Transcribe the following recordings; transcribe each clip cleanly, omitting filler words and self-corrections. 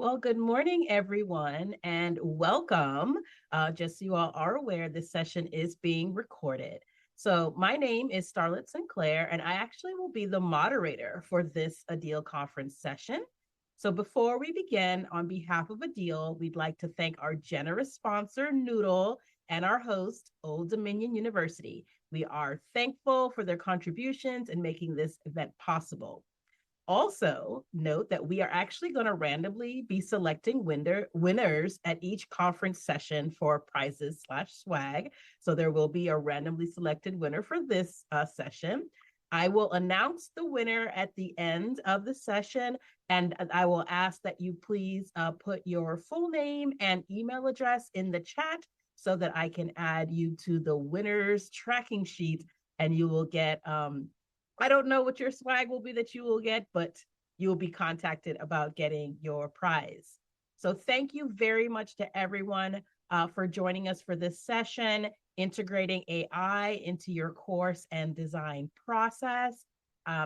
Well, good morning, everyone, and welcome. Just so you all are aware, this session is being recorded. So, my name is Starlet Sinclair, and I actually will be the moderator for this ADEIL conference session. So, before we begin, on behalf of ADEIL, we'd like to thank our generous sponsor, Noodle, and our host, Old Dominion University. We are thankful for their contributions in making this event possible. Also, note that we are actually going to randomly be selecting winners at each conference session for prizes slash swag. So there will be a randomly selected winner for this session. I will announce the winner at the end of the session, and I will ask that you please put your full name and email address in the chat so that I can add you to the winners tracking sheet, and you will get I don't know what your swag will be that you will get, but you will be contacted about getting your prize. So thank you very much to everyone for joining us for this session, integrating AI into your course and design process.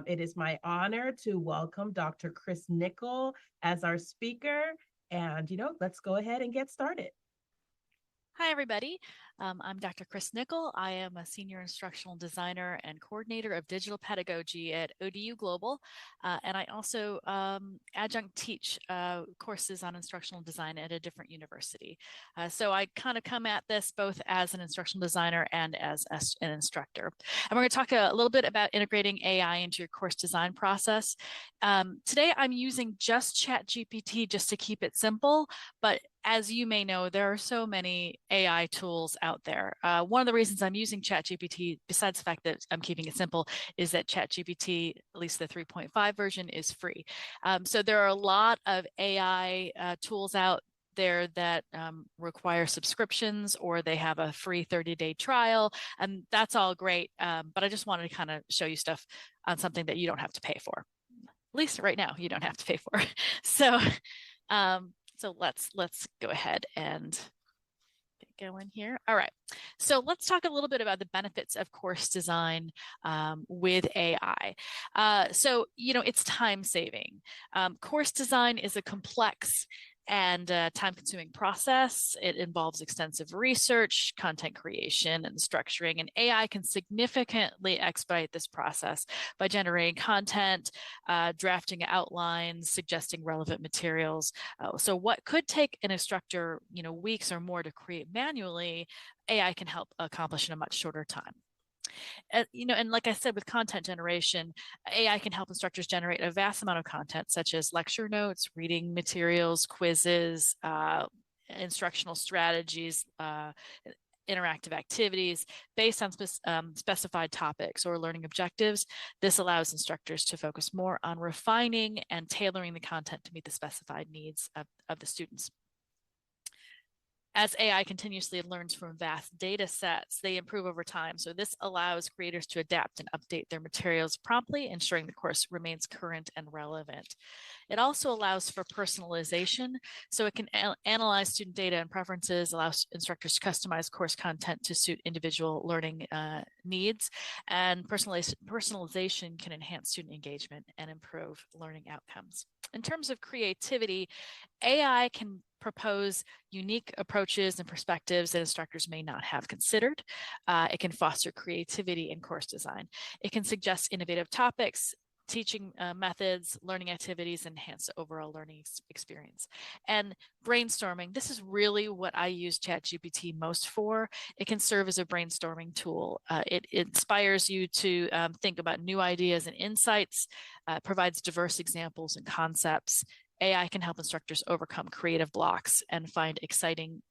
It is my honor to welcome Dr. Chris Nickel as our speaker. And, let's go ahead and get started. Hi, everybody. I'm Dr. Chris Nickel. I am a senior instructional designer and coordinator of digital pedagogy at ODU Global. And I also adjunct teach courses on instructional design at a different university. So I kind of come at this both as an instructional designer and as an instructor. And we're going to talk a little bit about integrating AI into your course design process. Today, I'm using just ChatGPT just to keep it simple, but as you may know, there are so many AI tools out there. One of the reasons I'm using ChatGPT, besides the fact that I'm keeping it simple, is that ChatGPT, at least the 3.5 version, is free. So there are a lot of AI tools out there that require subscriptions, or they have a free 30-day trial, and that's all great. But I just wanted to kind of show you stuff on something that you don't have to pay for. At least right now, you don't have to pay for. So let's go ahead and get going here. All right. So let's talk a little bit about the benefits of course design with AI. It's time saving. Course design is a complex and time-consuming process. It involves extensive research, content creation, and structuring, and AI can significantly expedite this process by generating content, drafting outlines, suggesting relevant materials. So what could take an instructor, weeks or more to create manually, AI can help accomplish in a much shorter time. And like I said, with content generation, AI can help instructors generate a vast amount of content, such as lecture notes, reading materials, quizzes, instructional strategies, interactive activities based on specified topics or learning objectives. This allows instructors to focus more on refining and tailoring the content to meet the specified needs of the students. As AI continuously learns from vast data sets, they improve over time. So this allows creators to adapt and update their materials promptly, ensuring the course remains current and relevant. It also allows for personalization. So it can analyze student data and preferences, allows instructors to customize course content to suit individual learning needs. And personalization can enhance student engagement and improve learning outcomes. In terms of creativity, AI can propose unique approaches and perspectives that instructors may not have considered. It can foster creativity in course design. It can suggest innovative topics, teaching methods, learning activities, enhance the overall learning experience. And brainstorming, this is really what I use ChatGPT most for. It can serve as a brainstorming tool. It inspires you to think about new ideas and insights, provides diverse examples and concepts. AI can help instructors overcome creative blocks and find exciting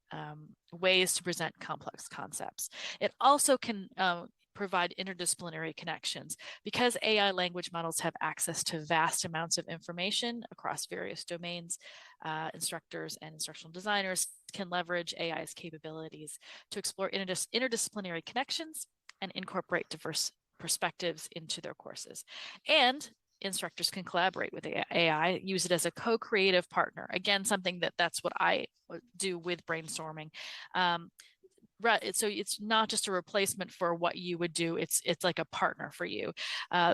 ways to present complex concepts. It also can provide interdisciplinary connections. Because AI language models have access to vast amounts of information across various domains, instructors and instructional designers can leverage AI's capabilities to explore interdisciplinary connections and incorporate diverse perspectives into their courses. And instructors can collaborate with AI, use it as a co-creative partner. Again, that's what I do with brainstorming. So it's not just a replacement for what you would do. It's like a partner for you.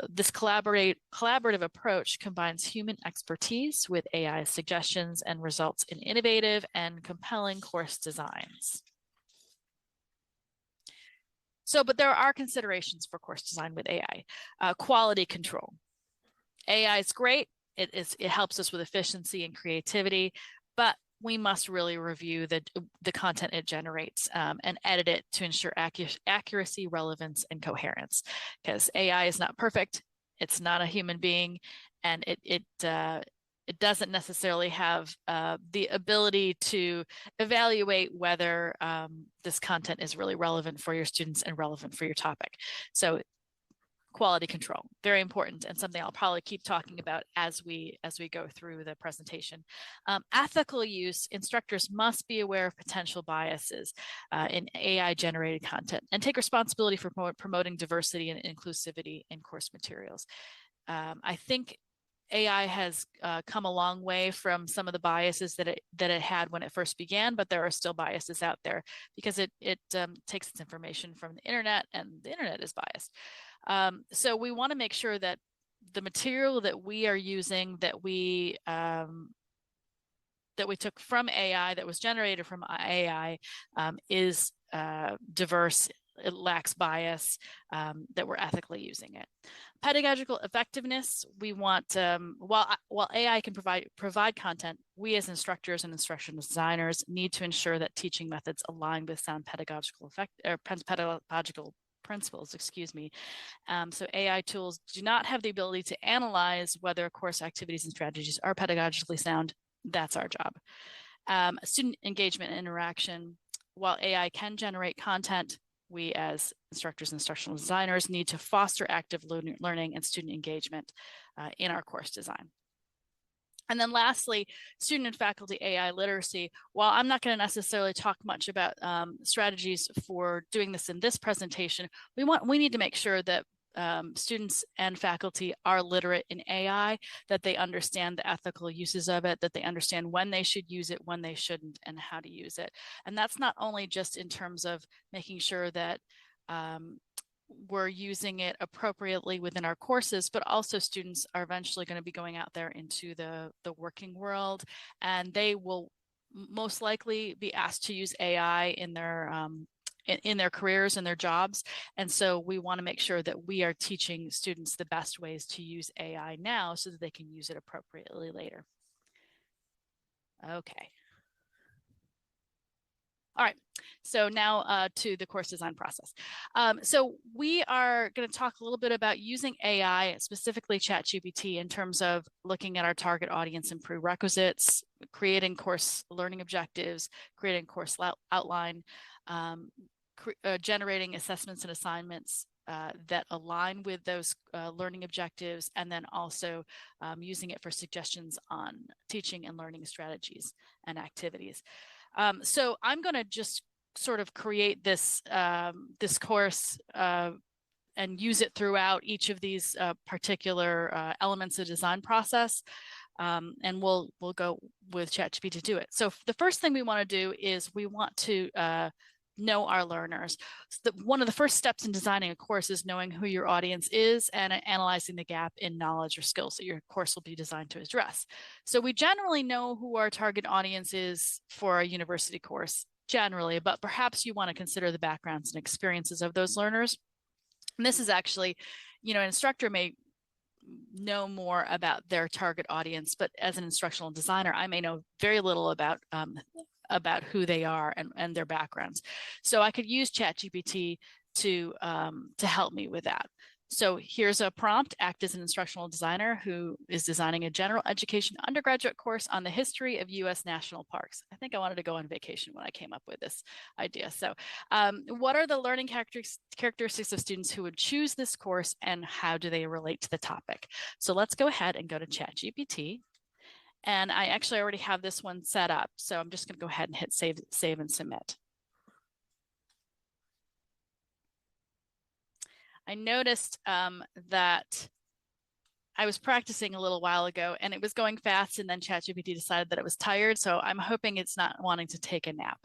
This collaborative approach combines human expertise with AI suggestions and results in innovative and compelling course designs. So, but there are considerations for course design with AI. Quality control. AI is great. It helps us with efficiency and creativity, but we must really review the content it generates and edit it to ensure accuracy, relevance, and coherence. Because AI is not perfect. It's not a human being, and it doesn't necessarily have the ability to evaluate whether this content is really relevant for your students and relevant for your topic. So quality control, very important, and something I'll probably keep talking about as we go through the presentation. Ethical use. Instructors must be aware of potential biases in AI generated content and take responsibility for promoting diversity and inclusivity in course materials. I think AI has come a long way from some of the biases that it had when it first began, but there are still biases out there because it takes its information from the internet, and the internet is biased. So we want to make sure that the material that we are using, that we took from AI, that was generated from AI, is diverse, it lacks bias, that we're ethically using it. Pedagogical effectiveness. We want, while AI can provide content, we as instructors and instructional designers need to ensure that teaching methods align with sound pedagogical pedagogical principles, excuse me. So AI tools do not have the ability to analyze whether course activities and strategies are pedagogically sound. That's our job. Student engagement and interaction. While AI can generate content, we as instructors and instructional designers need to foster active learning and student engagement in our course design. And then lastly, student and faculty AI literacy. While I'm not going to necessarily talk much about strategies for doing this in this presentation, we need to make sure that students and faculty are literate in AI, that they understand the ethical uses of it, that they understand when they should use it, when they shouldn't, and how to use it. And that's not only just in terms of making sure that we're using it appropriately within our courses, but also students are eventually going to be going out there into the working world, and they will most likely be asked to use AI in their careers and their jobs. And so we want to make sure that we are teaching students the best ways to use AI now so that they can use it appropriately later. Okay. All right, so now to the course design process. So we are going to talk a little bit about using AI, specifically ChatGPT, in terms of looking at our target audience and prerequisites, creating course learning objectives, creating course outline, generating assessments and assignments that align with those learning objectives, and then also using it for suggestions on teaching and learning strategies and activities. So I'm going to just sort of create this this course and use it throughout each of these particular elements of design process. And we'll go with ChatGPT to do it. So the first thing we want to do is we want to know our learners. So one of the first steps in designing a course is knowing who your audience is and analyzing the gap in knowledge or skills that your course will be designed to address. So we generally know who our target audience is for a university course, generally, but perhaps you want to consider the backgrounds and experiences of those learners. And this is actually, an instructor may know more about their target audience, but as an instructional designer, I may know very little about who they are and their backgrounds. So I could use ChatGPT to help me with that. So here's a prompt: act as an instructional designer who is designing a general education undergraduate course on the history of U.S. national parks. I think I wanted to go on vacation when I came up with this idea. So what are the learning characteristics of students who would choose this course, and how do they relate to the topic? So let's go ahead and go to ChatGPT. And I actually already have this one set up. So I'm just going to go ahead and hit save and submit. I noticed that I was practicing a little while ago and it was going fast, and then ChatGPT decided that it was tired. So I'm hoping it's not wanting to take a nap.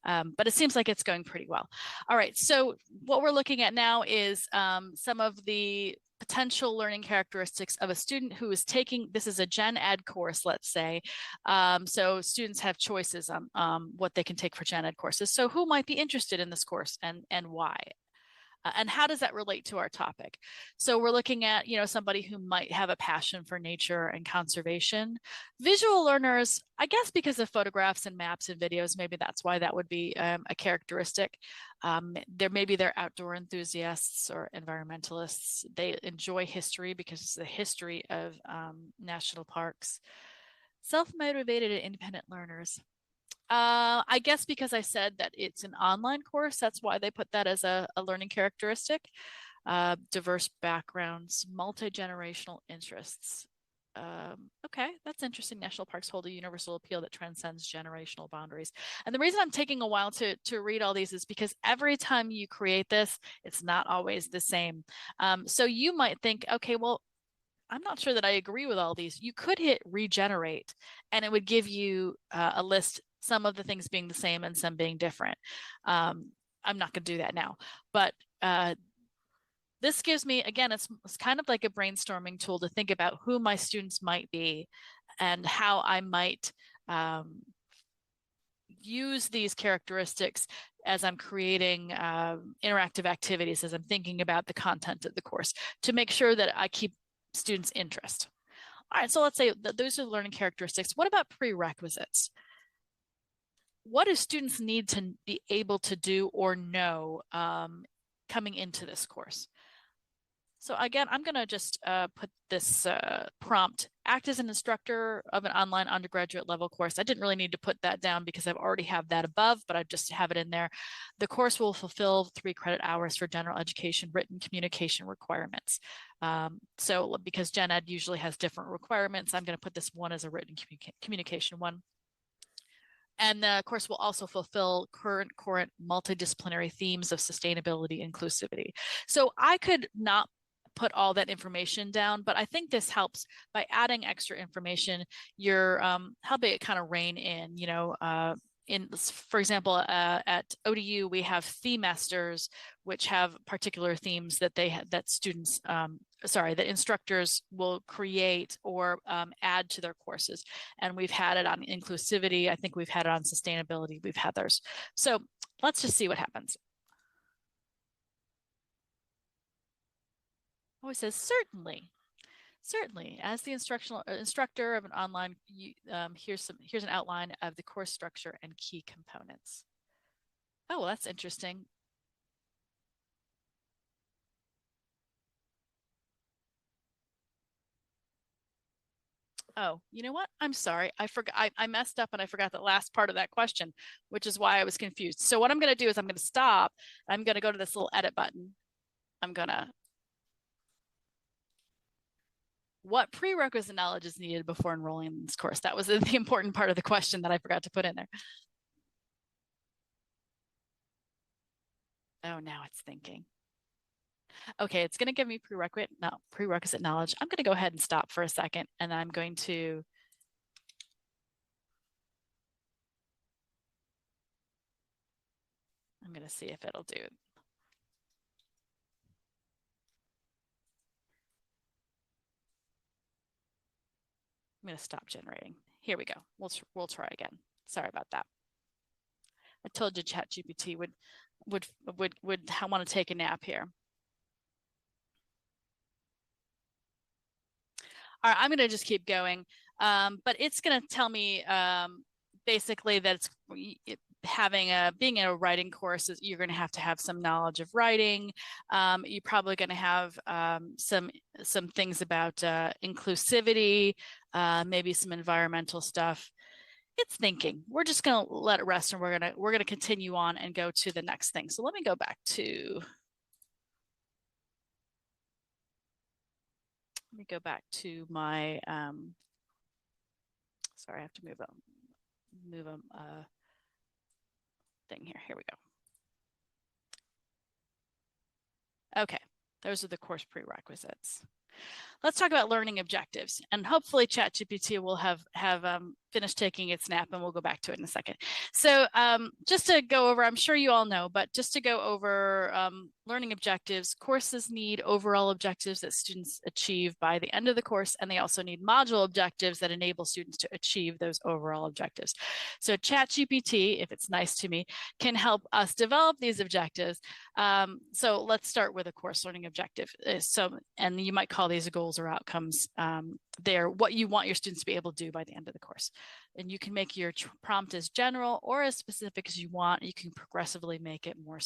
But it seems like it's going pretty well. All right. So what we're looking at now is some of the potential learning characteristics of a student who is taking, this is a gen ed course, let's say. So students have choices on what they can take for gen ed courses. So who might be interested in this course and why? And how does that relate to our topic? So we're looking at, somebody who might have a passion for nature and conservation. Visual learners, I guess because of photographs and maps and videos, maybe that's why that would be a characteristic. Maybe they're outdoor enthusiasts or environmentalists. They enjoy history because it's the history of national parks. Self-motivated and independent learners. I guess because I said that it's an online course, that's why they put that as a learning characteristic. Diverse backgrounds, multi-generational interests. Okay, that's interesting. National parks hold a universal appeal that transcends generational boundaries. And the reason I'm taking a while to read all these is because every time you create this, it's not always the same. So you might think, okay, well, I'm not sure that I agree with all these. You could hit regenerate and it would give you a list, some of the things being the same and some being different. I'm not going to do that now, but this gives me, again, it's kind of like a brainstorming tool to think about who my students might be and how I might use these characteristics as I'm creating interactive activities, as I'm thinking about the content of the course, to make sure that I keep students' interest. All right, so let's say that those are the learning characteristics. What about prerequisites? What do students need to be able to do or know coming into this course? So again, I'm going to just put this prompt, act as an instructor of an online undergraduate level course. I didn't really need to put that down because I've already have that above, but I just have it in there. The course will fulfill 3 credit hours for general education, written communication requirements. So because Gen Ed usually has different requirements, I'm going to put this one as a written communication one. And the course will also fulfill current multidisciplinary themes of sustainability, inclusivity. So I could not put all that information down, but I think this helps by adding extra information. You're helping it kind of rein in, for example, at ODU, we have themesters, which have particular themes that that instructors will create or add to their courses. And we've had it on inclusivity. I think we've had it on sustainability. We've had theirs. So let's just see what happens. Oh, it says certainly. Certainly, as the instructor of an online, here's an outline of the course structure and key components. Oh, well, that's interesting. Oh, you know what? I'm sorry. I forgot. I messed up and I forgot the last part of that question, which is why I was confused. So what I'm going to do is I'm going to stop. I'm going to go to this little edit button. I'm going to what prerequisite knowledge is needed before enrolling in this course? That was the important part of the question that I forgot to put in there. Oh, now it's thinking. Okay, it's going to give me prerequisite knowledge. I'm going to go ahead and stop for a second, and I'm going to see if it'll do it. I'm going to stop generating. Here we go. We'll try again. Sorry about that. I told you ChatGPT would want to take a nap here. All right, I'm going to just keep going, but it's going to tell me basically that it's being in a writing course, you're going to have some knowledge of writing. You're probably going to have some things about inclusivity, maybe some environmental stuff. It's thinking. We're just going to let it rest, and we're going to continue on and go to the next thing. So let me go back to. Let me go back to my. Sorry, I have to move a thing here. Here we go. Okay, those are the course prerequisites. Let's talk about learning objectives, and hopefully ChatGPT will have finished taking its nap, and we'll go back to it in a second. So just to go over, I'm sure you all know, but just to go over learning objectives, courses need overall objectives that students achieve by the end of the course, and they also need module objectives that enable students to achieve those overall objectives. So ChatGPT, if it's nice to me, can help us develop these objectives. So let's start with a course learning objective. And you might call these goals or outcomes. They're what you want your students to be able to do by the end of the course. And you can make your prompt as general or as specific as you want. You can progressively make it more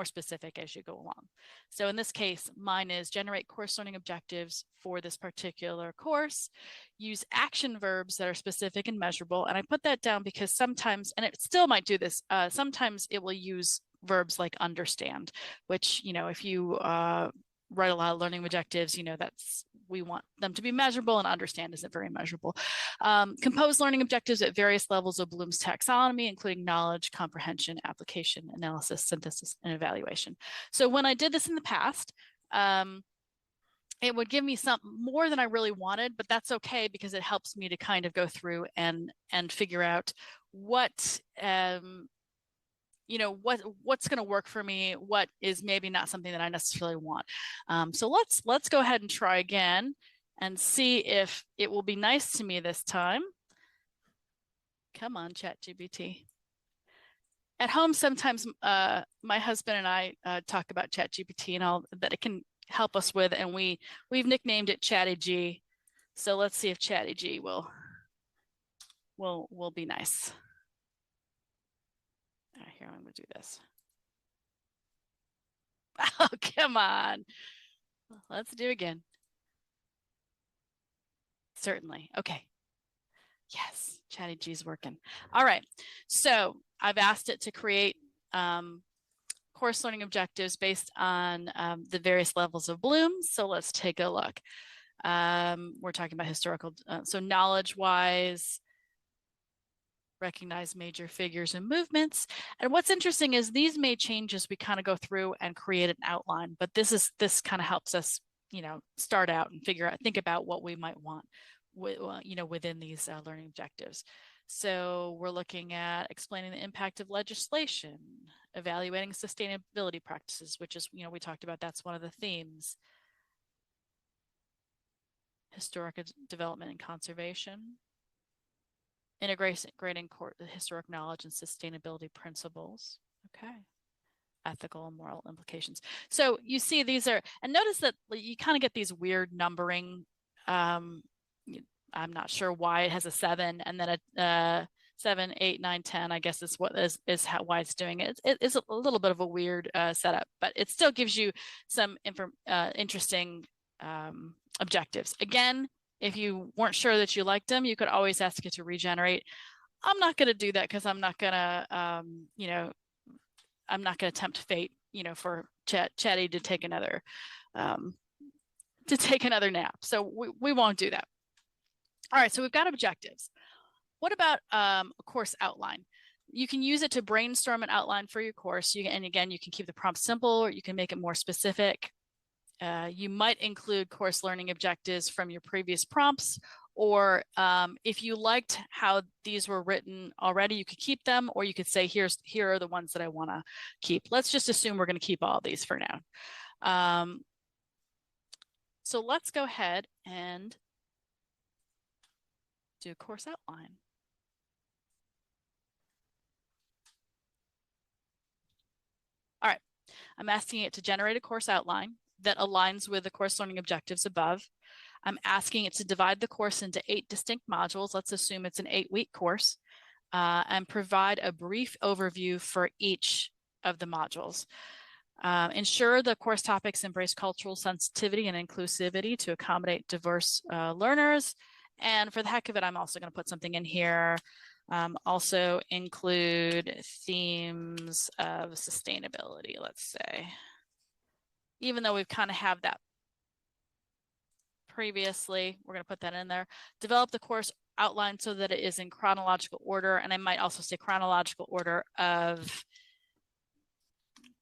specific as you go along. So in this case, mine is generate course learning objectives for this particular course. Use action verbs that are specific and measurable. And I put that down because sometimes, and it still might do this, sometimes it will use verbs like understand, which, if you write a lot of learning objectives, we want them to be measurable, and understand isn't very measurable. Compose learning objectives at various levels of Bloom's taxonomy, including knowledge, comprehension, application, analysis, synthesis, and evaluation. So when I did this in the past, it would give me some more than I really wanted, but that's okay because it helps me to kind of go through and figure out what what's going to work for me, what is maybe not something that I necessarily want. So let's go ahead and try again and see if it will be nice to me this time. Come on, ChatGPT. At home, sometimes my husband and I talk about ChatGPT and all that it can help us with, and we've nicknamed it Chatty G. So let's see if Chatty G will be nice. Here, I'm going to do this. Oh, come on. Let's do it again. Certainly. Okay. Yes, Chatty G is working. All right. So I've asked it to create course learning objectives based on the various levels of Bloom. So let's take a look. We're talking about historical, so knowledge-wise, recognize major figures and movements. And what's interesting is these may change as we kind of go through and create an outline, but this kind of helps us, start out and think about what we might want, within these learning objectives. So we're looking at explaining the impact of legislation, evaluating sustainability practices, which is, we talked about, that's one of the themes. Historic development and conservation. Integrating historic knowledge and sustainability principles. Okay. Ethical and moral implications. So you see these are, and notice that you kind of get these weird numbering. I'm not sure why it has a 7 and then a 7, 8, 9, 10, I guess is why it's doing it. It's a little bit of a weird setup, but it still gives you some interesting objectives. Again, if you weren't sure that you liked them, you could always ask it to regenerate. I'm not going to do that because I'm not going to, I'm not going to tempt fate, for Chatty to take another nap. So we won't do that. All right, so we've got objectives. What about a course outline? You can use it to brainstorm an outline for your course. And again, you can keep the prompt simple, or you can make it more specific. You might include course learning objectives from your previous prompts, or if you liked how these were written already, you could keep them, or you could say, here are the ones that I want to keep. Let's just assume we're going to keep all these for now. So let's go ahead and do a course outline. All right, I'm asking it to generate a course outline that aligns with the course learning objectives above. I'm asking it to divide the course into 8 distinct modules. Let's assume it's an 8-week course, and provide a brief overview for each of the modules. Ensure the course topics embrace cultural sensitivity and inclusivity to accommodate diverse learners. And for the heck of it, I'm also going to put something in here. Also include themes of sustainability, let's say. Even though we've kind of have that previously, we're going to put that in there. Develop the course outline so that it is in chronological order. And I might also say chronological order of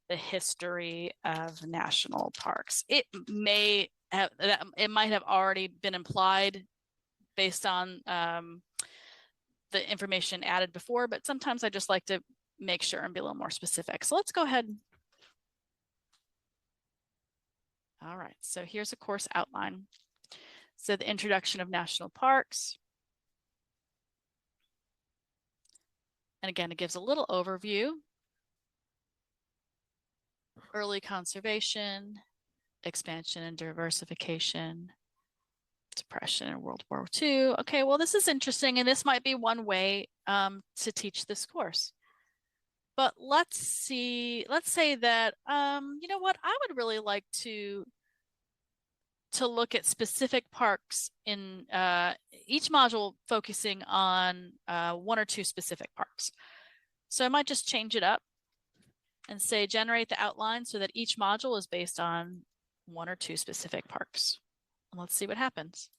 the history of national parks. It may it might have already been implied based on the information added before, but sometimes I just like to make sure and be a little more specific. So let's go ahead. All right, so here's a course outline. So the introduction of national parks. And again, it gives a little overview. Early conservation, expansion and diversification, depression in World War II. Okay, well, this is interesting, and this might be one way to teach this course. But let's say that, you know what, I would really like to look at specific parks in each module focusing on one or two specific parks. So I might just change it up and say generate the outline so that each module is based on one or two specific parks. And let's see what happens.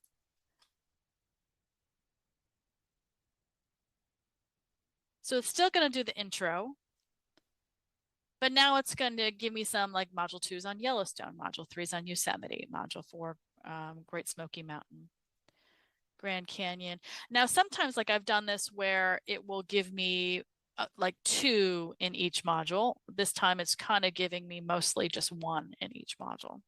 So it's still going to do the intro, but now it's going to give me some, like module 2 is on Yellowstone, module 3 is on Yosemite, module 4, Great Smoky Mountain, Grand Canyon. Now, sometimes, like I've done this where it will give me like 2 in each module. This time it's kind of giving me mostly just 1 in each module,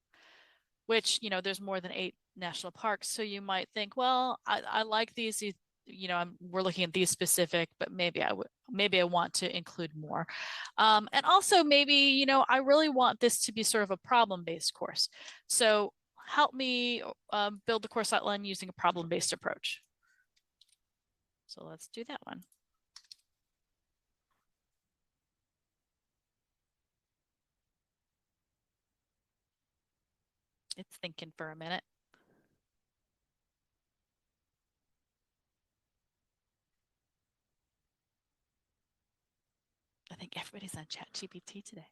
which, you know, there's more than 8 national parks. So you might think, well, I like these, you know, we're looking at these specific, but maybe I want to include more. And also maybe, you know, I really want this to be sort of a problem-based course. So help me build the course outline using a problem-based approach. So let's do that one. It's thinking for a minute. I think everybody's on ChatGPT today.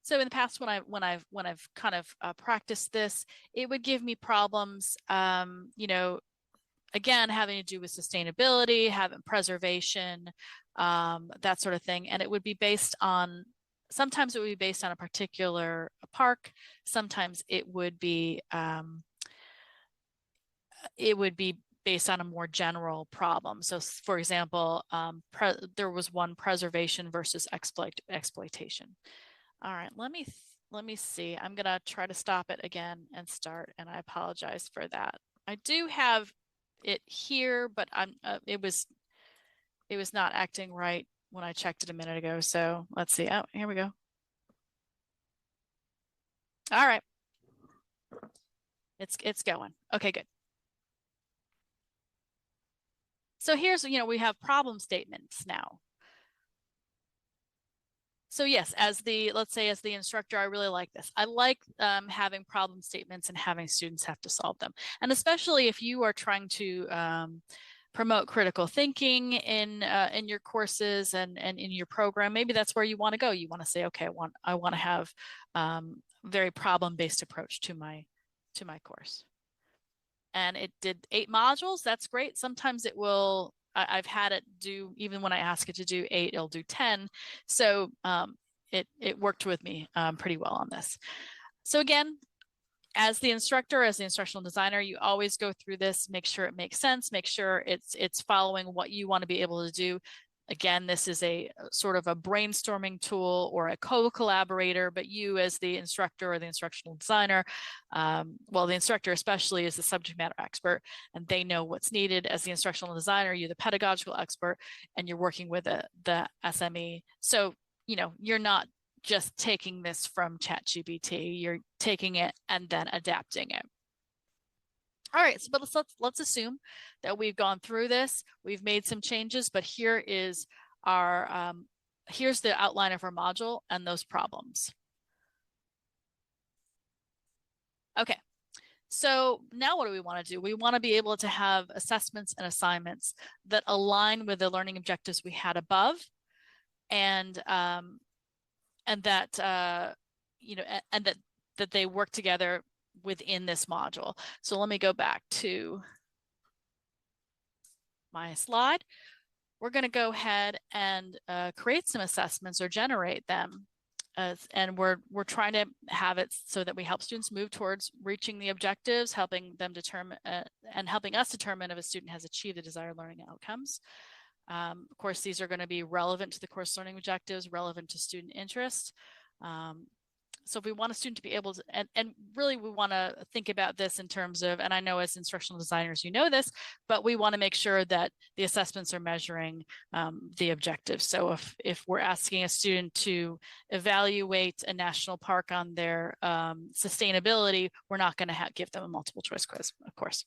So in the past, when I've kind of practiced this, it would give me problems, you know, again, having to do with sustainability, having preservation, that sort of thing. And it would be based on, sometimes it would be based on a particular park. Sometimes it would be based on a more general problem. So for example, there was one, preservation versus exploitation. All right, let me see. I'm gonna try to stop it again and start, and I apologize for that. I do have it here, but it was not acting right when I checked it a minute ago. So let's see. Oh, here we go. All right. It's going. Okay, good. So here's, you know, we have problem statements now. So yes, let's say as the instructor, I really like this. I like having problem statements and having students have to solve them. And especially if you are trying to promote critical thinking in your courses and in your program, maybe that's where you want to go. You want to say, okay, I want to have very problem-based approach to my course. And it did 8 modules. That's great. Sometimes it will, I've had it do, even when I ask it to do 8, it'll do 10. So it worked with me pretty well on this. So again, as the instructor, as the instructional designer, you always go through this, make sure it makes sense, make sure it's following what you want to be able to do. Again, this is a sort of a brainstorming tool or a co-collaborator, but you as the instructor or the instructional designer, well, the instructor especially is the subject matter expert, and they know what's needed. As the instructional designer, you're the pedagogical expert, and you're working with the SME. So, you know, you're not just taking this from ChatGPT, you're taking it and then adapting it. All right, so but let's assume that we've gone through this, we've made some changes, but here is our here's the outline of our module and those problems. Okay, so now what do we want to do? We want to be able to have assessments and assignments that align with the learning objectives we had above, and that you know, and that they work together within this module. So let me go back to my slide, we're going to go ahead and create some assessments or generate them. And we're trying to have it so that we help students move towards reaching the objectives, helping them determine and helping us determine if a student has achieved the desired learning outcomes. Of course, these are going to be relevant to the course learning objectives, relevant to student interest. So if we want a student to be able to, and really we want to think about this in terms of, and I know as instructional designers, you know this, but we want to make sure that the assessments are measuring the objectives. So if we're asking a student to evaluate a national park on their sustainability, we're not going to give them a multiple choice quiz, of course.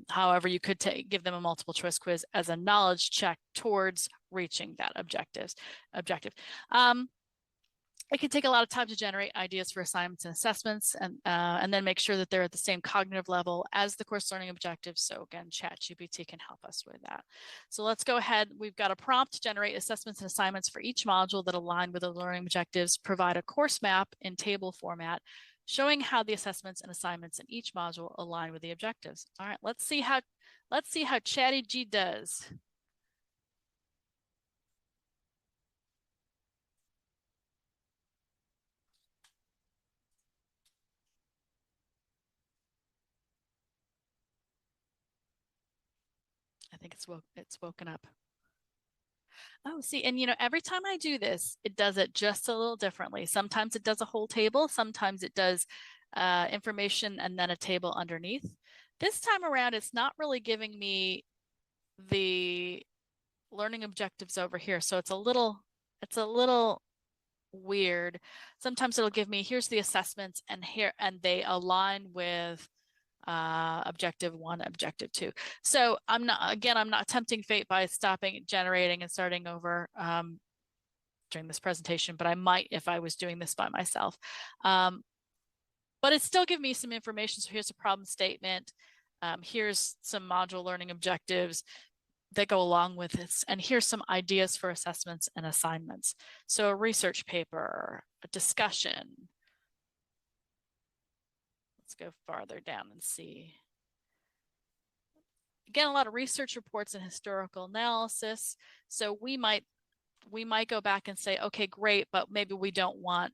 However, you could give them a multiple choice quiz as a knowledge check towards reaching that objective. It can take a lot of time to generate ideas for assignments and assessments, and then make sure that they're at the same cognitive level as the course learning objectives. So again, ChatGPT can help us with that. So let's go ahead. We've got a prompt to generate assessments and assignments for each module that align with the learning objectives. Provide a course map in table format, showing how the assessments and assignments in each module align with the objectives. All right, let's see how ChatGPT does. I think it's woken up. Oh, see, and every time I do this, it does it just a little differently. Sometimes it does a whole table, sometimes it does information and then a table underneath. This time around, it's not really giving me the learning objectives over here, so it's a little weird. Sometimes it'll give me, here's the assessments, and they align with objective 1, objective 2. So I'm not tempting fate by stopping generating and starting over during this presentation, but I might if I was doing this by myself. But it still gives me some information. So here's a problem statement. Here's some module learning objectives that go along with this. And here's some ideas for assessments and assignments. So a research paper, a discussion. Let's go farther down and see. Again, a lot of research reports and historical analysis. So we might go back and say, okay, great, but maybe we don't want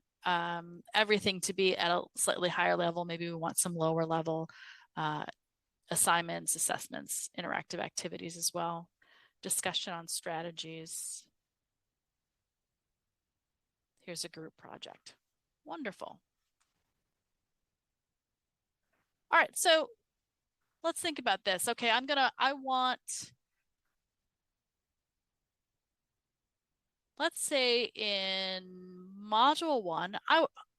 everything to be at a slightly higher level. Maybe we want some lower level assignments, assessments, interactive activities as well. Discussion on strategies. Here's a group project. Wonderful. All right, so let's think about this. Okay, let's say in module 1,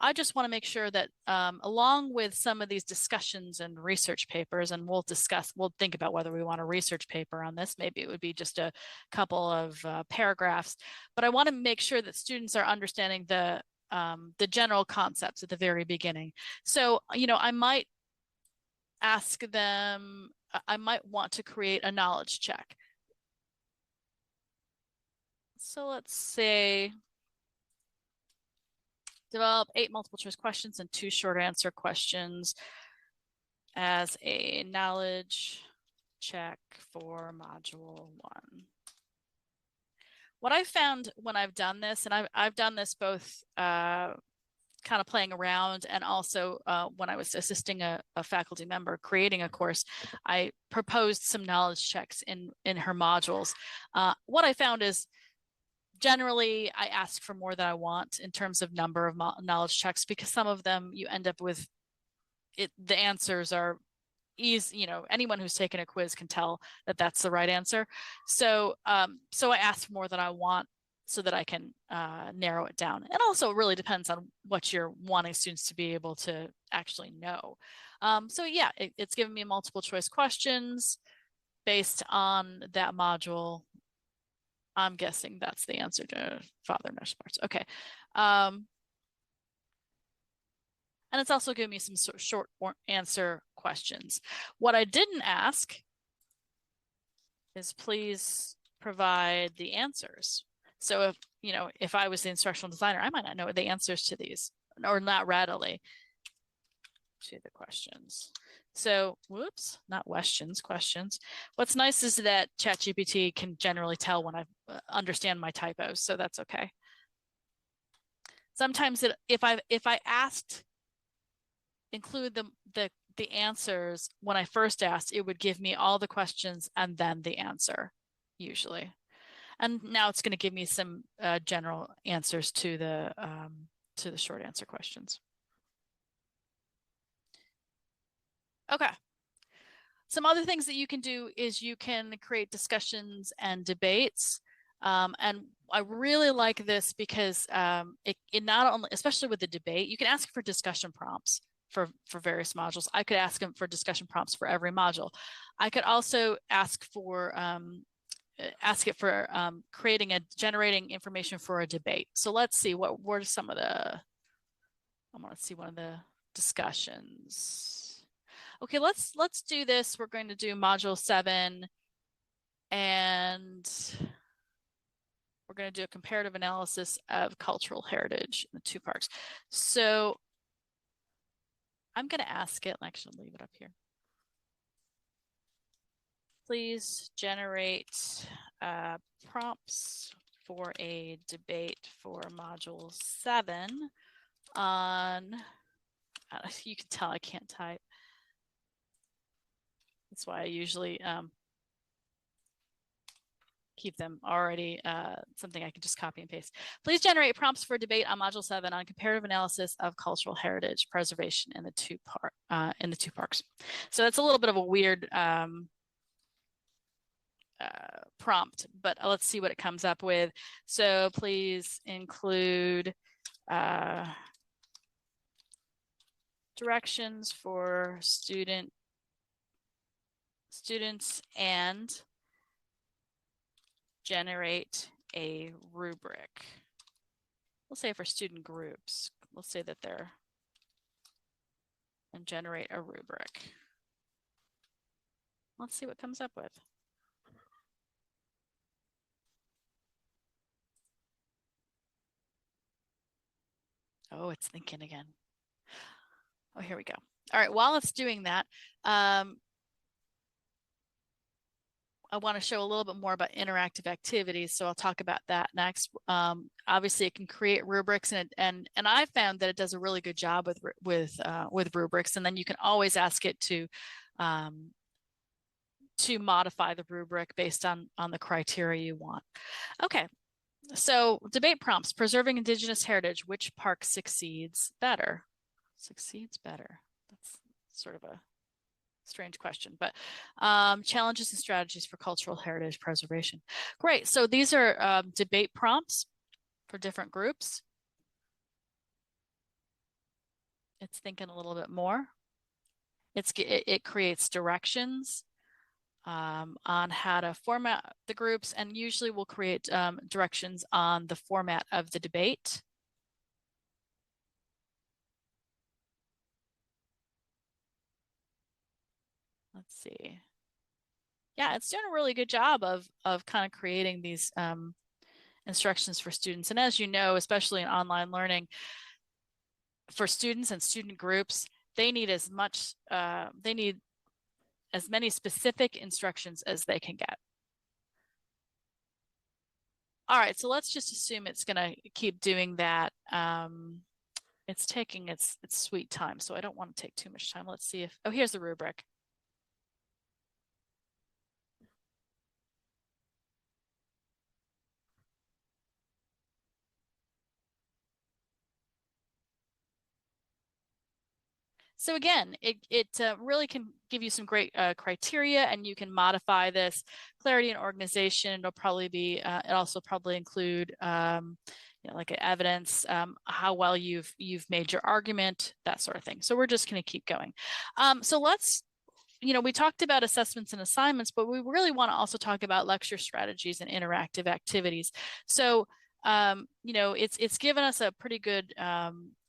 I just want to make sure that along with some of these discussions and research papers, and we'll think about whether we want a research paper on this. Maybe it would be just a couple of paragraphs, but I want to make sure that students are understanding the general concepts at the very beginning. So, I might ask them, I might want to create a knowledge check. So let's say develop 8 multiple choice questions and 2 short answer questions as a knowledge check for module 1. What I found when I've done this, and I've done this both kind of playing around and also when I was assisting a faculty member creating a course, I proposed some knowledge checks in her modules. What I found is generally I ask for more than I want in terms of number of knowledge checks, because some of them you end up with the answers are easy. Anyone who's taken a quiz can tell that that's the right answer. So so I ask for more than I want so that I can narrow it down. And also it really depends on what you're wanting students to be able to actually know. So yeah, it's given me multiple choice questions based on that module. I'm guessing that's the answer to father no sports. Okay. And it's also giving me some sort of short answer questions. What I didn't ask is please provide the answers. So if I was the instructional designer, I might not know the answers to these, or not readily to the questions. So, whoops, not questions, questions. What's nice is that ChatGPT can generally tell when I understand my typos, so that's okay. Sometimes if I asked include the answers when I first asked, it would give me all the questions and then the answer, usually. And now it's going to give me some general answers to the short answer questions. Okay. Some other things that you can do is you can create discussions and debates. And I really like this because it not only, especially with the debate, you can ask for discussion prompts for various modules. I could ask them for discussion prompts for every module. I could also ask it for generating information for a debate. So let's see what are some of the, I want to see one of the discussions. Okay, let's do this. We're going to do module 7 and we're going to do a comparative analysis of cultural heritage in the 2 parks. So I'm going to ask it, actually leave it up here. Please generate prompts for a debate for module 7 on, you can tell I can't type. That's why I usually keep them already something I can just copy and paste. Please generate prompts for debate on module 7 on comparative analysis of cultural heritage preservation in the 2 parks. So that's a little bit of a weird prompt, but let's see what it comes up with. So please include directions for students and generate a rubric. We'll say for student groups, we'll say that they're, and generate a rubric. Let's see what comes up with. Oh, it's thinking again. Oh, here we go. All right, while it's doing that, I want to show a little bit more about interactive activities, so I'll talk about that next. Obviously, it can create rubrics, and I've found that it does a really good job with rubrics. And then you can always ask it to modify the rubric based on the criteria you want. Okay, so debate prompts: preserving Indigenous heritage. Which park succeeds better? Succeeds better. That's sort of a strange question, but challenges and strategies for cultural heritage preservation. Great. So these are debate prompts for different groups. It's thinking a little bit more. It creates directions on how to format the groups, and usually we'll create directions on the format of the debate. Let's see. Yeah, it's doing a really good job of kind of creating these instructions for students. And as you know, especially in online learning, for students and student groups, they need as many specific instructions as they can get. All right, so let's just assume it's going to keep doing that. It's taking its sweet time, so I don't want to take too much time. Let's see if, oh, here's the rubric. So again, it really can give you some great criteria, and you can modify this. Clarity and organization. It'll probably be. It also probably include like evidence, how well you've made your argument, that sort of thing. So we're just going to keep going. So let's. We talked about assessments and assignments, but we really want to also talk about lecture strategies and interactive activities. So it's given us a pretty good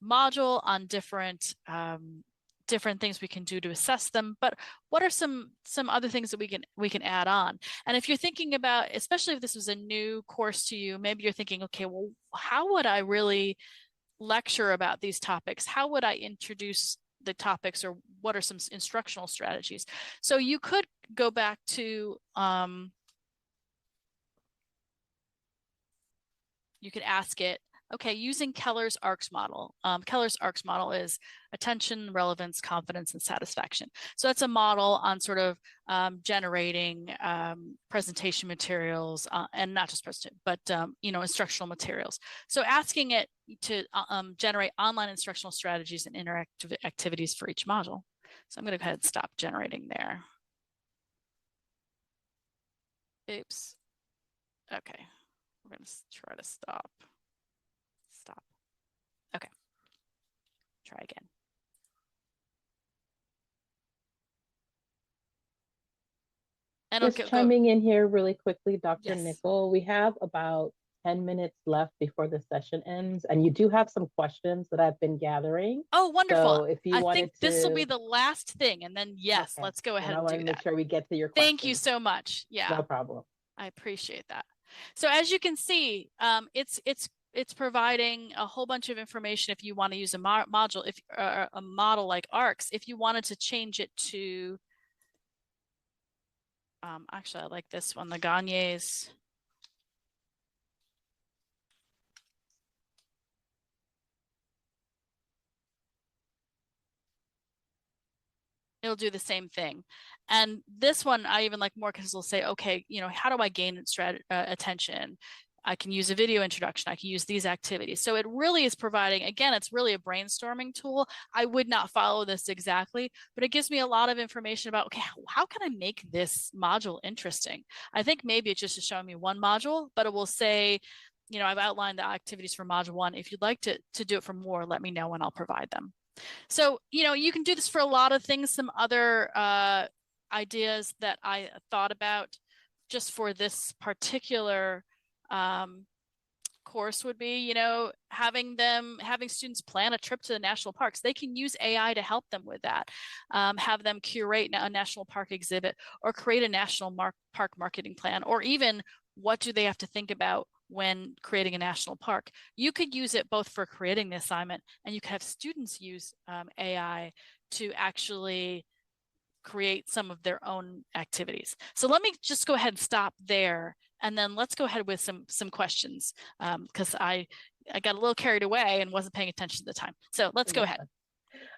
module on different things we can do to assess them, but what are some other things that we can add on? And if you're thinking about, especially if this was a new course to you, maybe you're thinking, okay, well, how would I really lecture about these topics? How would I introduce the topics, or what are some instructional strategies. So you could go back to, you could ask it, okay, using Keller's ARCS model. Keller's ARCS model is attention, relevance, confidence, and satisfaction. So that's a model on sort of generating presentation materials, and not just presentation, but instructional materials. So asking it to generate online instructional strategies and interactive activities for each module. So I'm going to go ahead and stop generating there. Oops. Okay. We're going to try to stop. Okay. Try again. And just chiming in here really quickly, Dr. Yes. Nickel, we have about 10 minutes left before the session ends, and you do have some questions that I've been gathering. Oh, wonderful. So if you I think this will be the last thing, and then yes, okay, let's go ahead and do that. I want to make sure we get to your questions. Thank you so much. Yeah. No problem. I appreciate that. So as you can see, it's providing a whole bunch of information if you want to use a module, if a model like ARCS. If you wanted to change it to, actually I like this one, the Gagne's. It'll do the same thing. And this one I even like more because it'll say, okay, how do I gain attention? I can use a video introduction. I can use these activities. So it really is providing, again, it's really a brainstorming tool. I would not follow this exactly, but it gives me a lot of information about, okay, how can I make this module interesting? I think maybe it's just showing me one module, but it will say, I've outlined the activities for module 1. If you'd like to do it for more, let me know and I'll provide them. So, you can do this for a lot of things. Some other ideas that I thought about just for this particular course would be, having students plan a trip to the national parks. They can use AI to help them with that. Have them curate a national park exhibit or create a national park marketing plan, or even what do they have to think about when creating a national park. You could use it both for creating the assignment, and you could have students use AI to actually create some of their own activities. So let me just go ahead and stop there, and then let's go ahead with some questions, because I got a little carried away and wasn't paying attention at the time. So let's go ahead.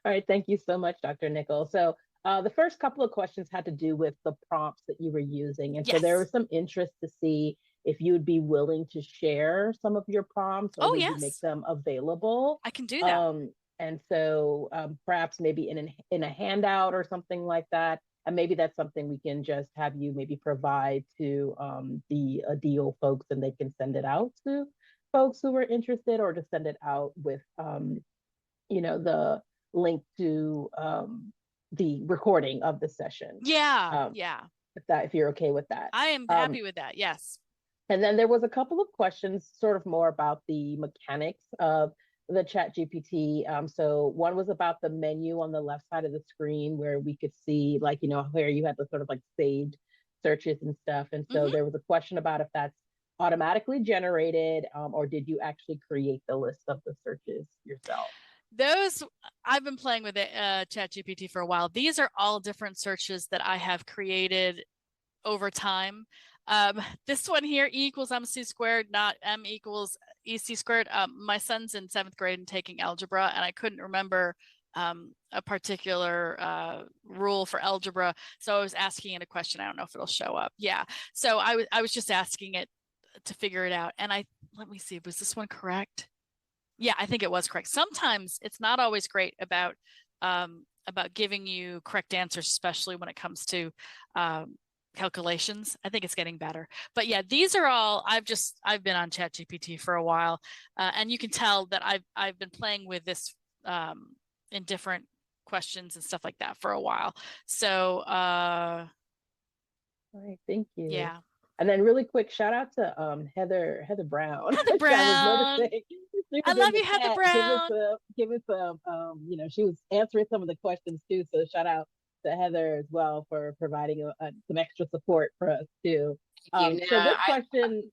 All right, thank you so much, Dr. Nickel. So the first couple of questions had to do with the prompts that you were using. And yes, so there was some interest to see if you would be willing to share some of your prompts, or maybe make them available. I can do that. And so perhaps maybe in a handout or something like that. And maybe that's something we can just have you maybe provide to the ADEIL folks, and they can send it out to folks who are interested, or to send it out with, the link to the recording of the session. Yeah, yeah. If you're okay with that. I am happy with that, yes. And then there was a couple of questions sort of more about the mechanics of the ChatGPT. So one was about the menu on the left side of the screen, where we could see, where you had the sort of saved searches and stuff. And so there was a question about if that's automatically generated, or did you actually create the list of the searches yourself? Those, I've been playing with ChatGPT for a while. These are all different searches that I have created over time. This one here, E equals MC squared, not M equals EC squared. My son's in 7th grade and taking algebra, and I couldn't remember a particular rule for algebra. So I was asking it a question. I don't know if it'll show up. Yeah. So I was just asking it to figure it out. And let me see, was this one correct? Yeah, I think it was correct. Sometimes it's not always great about giving you correct answers, especially when it comes to calculations. I think it's getting better. But yeah, these are all, I've been on ChatGPT for a while, and you can tell that I've been playing with this in different questions and stuff like that for a while. So all right, thank you. Yeah. And then really quick shout out to Heather Brown. Heather Brown. I love you, Heather Brown. Give us she was answering some of the questions too. So shout out to Heather as well for providing some extra support for us too. So this question,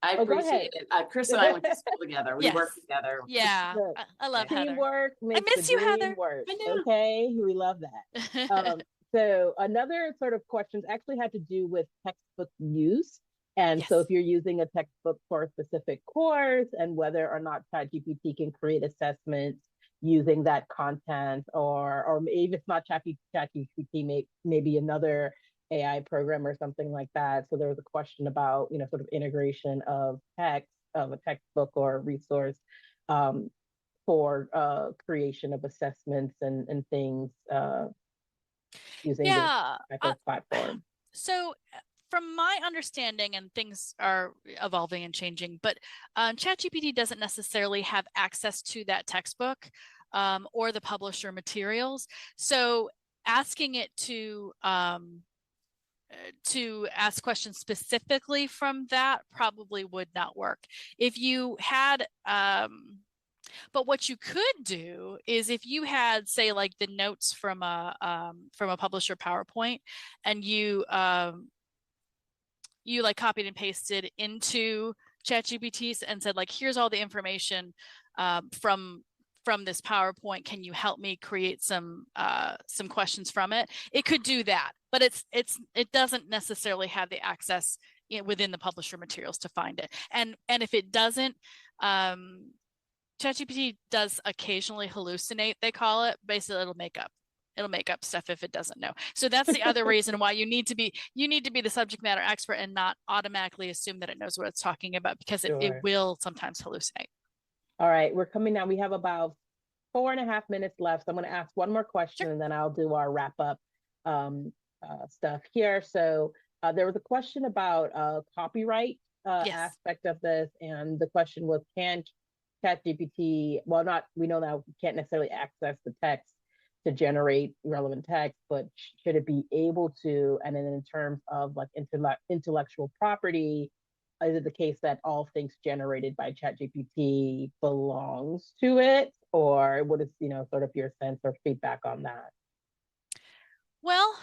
I Oh, go ahead. appreciate it. Chris and I went to school together. We Yes. worked together. Yeah, Look, I love Heather. teamwork makes miss the you, dream Heather. work. I know. Okay, we love that. So another sort of questions actually had to do with textbook use. And so Yes. if you're using a textbook for a specific course and whether or not ChatGPT can create assessments using that content, or maybe if it's not ChatGPT, maybe another AI program or something like that. So there was a question about, sort of integration of text of a textbook or a resource for creation of assessments and things using this Yeah. type of platform. So from my understanding, and things are evolving and changing, but ChatGPT doesn't necessarily have access to that textbook or the publisher materials. So asking it to ask questions specifically from that probably would not work. If you had but what you could do is if you had, say, like the notes from a publisher PowerPoint, and you like copied and pasted into ChatGPT and said, like, here's all the information from this PowerPoint. Can you help me create some questions from it? It could do that, but it doesn't necessarily have the access within the publisher materials to find it. And if it doesn't, ChatGPT does occasionally hallucinate, they call it. Basically, it'll make up stuff if it doesn't know. So that's the other reason why you need to be the subject matter expert and not automatically assume that it knows what it's talking about, because it will sometimes hallucinate. All right, we're coming down. We have about 4.5 minutes left. So I'm going to ask one more question, and then I'll do our wrap up stuff here. So there was a question about copyright aspect of this, and the question was, can ChatGPT, we know now we can't necessarily access the text to generate relevant text, but should it be able to? And then in terms of like intellectual property, is it the case that all things generated by ChatGPT belongs to it, or what is sort of your sense or feedback on that? Well,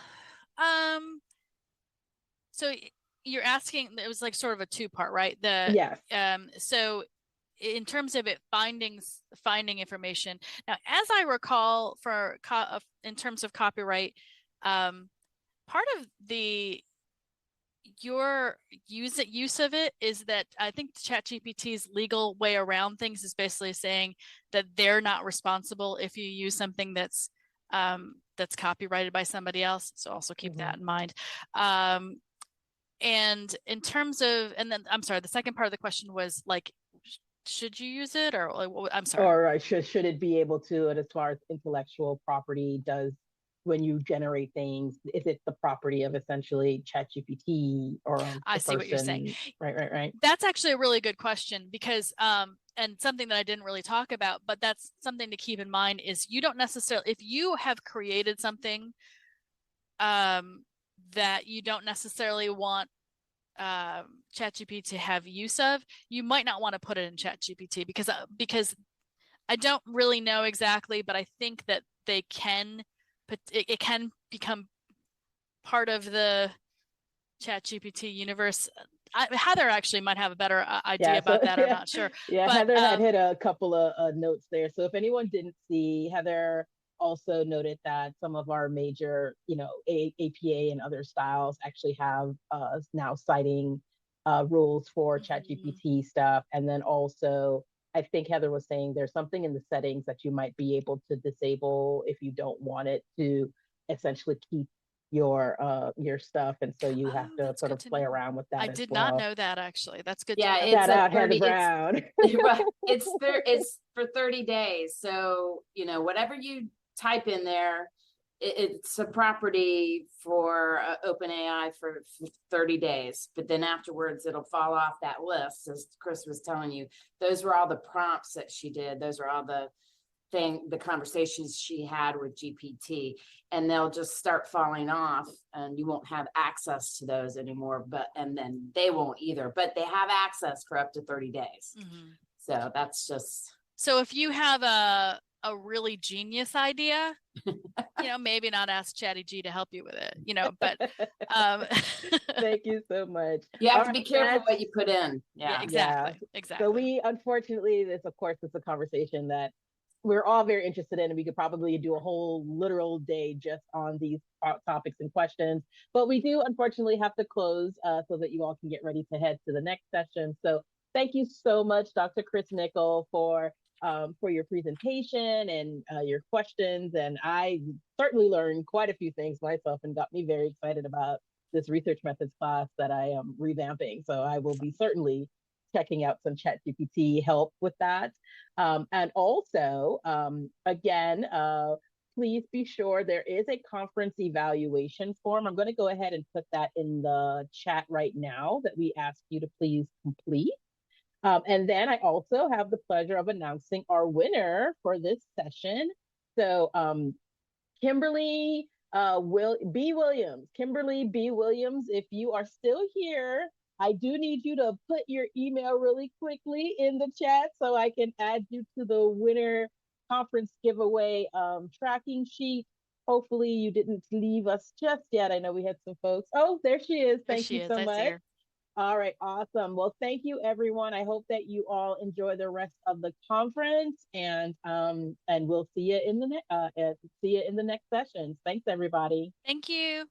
so you're asking, it was like sort of a two-part, right? Yes. So in terms of it finding information, now, as I recall, in terms of copyright, part of your use of it is that I think ChatGPT's legal way around things is basically saying that they're not responsible if you use something that's copyrighted by somebody else. So also keep that in mind. And in terms of, and then I'm sorry, the second part of the question was like, should you use it, or I'm sorry, or should it be able to? And as far as intellectual property, when you generate things, is it the property of essentially ChatGPT or I see what you're saying. Right. That's actually a really good question, because and something that I didn't really talk about, but that's something to keep in mind, is you don't necessarily, if you have created something that you don't necessarily want ChatGPT to have use of, you might not want to put it in ChatGPT, because I don't really know exactly, but I think that it can become part of the ChatGPT universe. Heather actually might have a better idea about that. I'm not sure. Yeah, but, Heather had hit a couple of notes there. So if anyone didn't see, Heather also noted that some of our major, APA and other styles actually have now citing rules for ChatGPT stuff. And then also, I think Heather was saying there's something in the settings that you might be able to disable if you don't want it to essentially keep your stuff, and so you have to sort of play around with that. I did not know that, actually. That's good. Yeah, to know. Shout out Heather Brown. It's for 30 days. So whatever you type in there, it's a property for OpenAI for 30 days. But then afterwards, it'll fall off that list, as Chris was telling you. Those were all the prompts that she did. Those are all the conversations she had with GPT, and they'll just start falling off, and you won't have access to those anymore. And then they won't either, but they have access for up to 30 days. So that's just. So if you have a a really genius idea, maybe not ask Chatty G to help you with it, but thank you so much. You have to be careful what you put in. Yeah, Yeah. exactly. So we, unfortunately, this, of course, is a conversation that we're all very interested in, and we could probably do a whole literal day just on these topics and questions. But we do, unfortunately, have to close so that you all can get ready to head to the next session. So thank you so much, Dr. Chris Nickel, for your presentation and your questions. And I certainly learned quite a few things myself and got me very excited about this research methods class that I am revamping. So I will be certainly checking out some ChatGPT help with that. And also, again, please be sure there is a conference evaluation form. I'm going to go ahead and put that in the chat right now that we ask you to please complete. And then I also have the pleasure of announcing our winner for this session. So Kimberly Williams, if you are still here, I do need you to put your email really quickly in the chat so I can add you to the winner conference giveaway tracking sheet. Hopefully you didn't leave us just yet. I know we had some folks. Oh, there she is. Thank you so much. All right, awesome. Well, thank you, everyone. I hope that you all enjoy the rest of the conference, and we'll see you in the next session. Thanks, everybody. Thank you.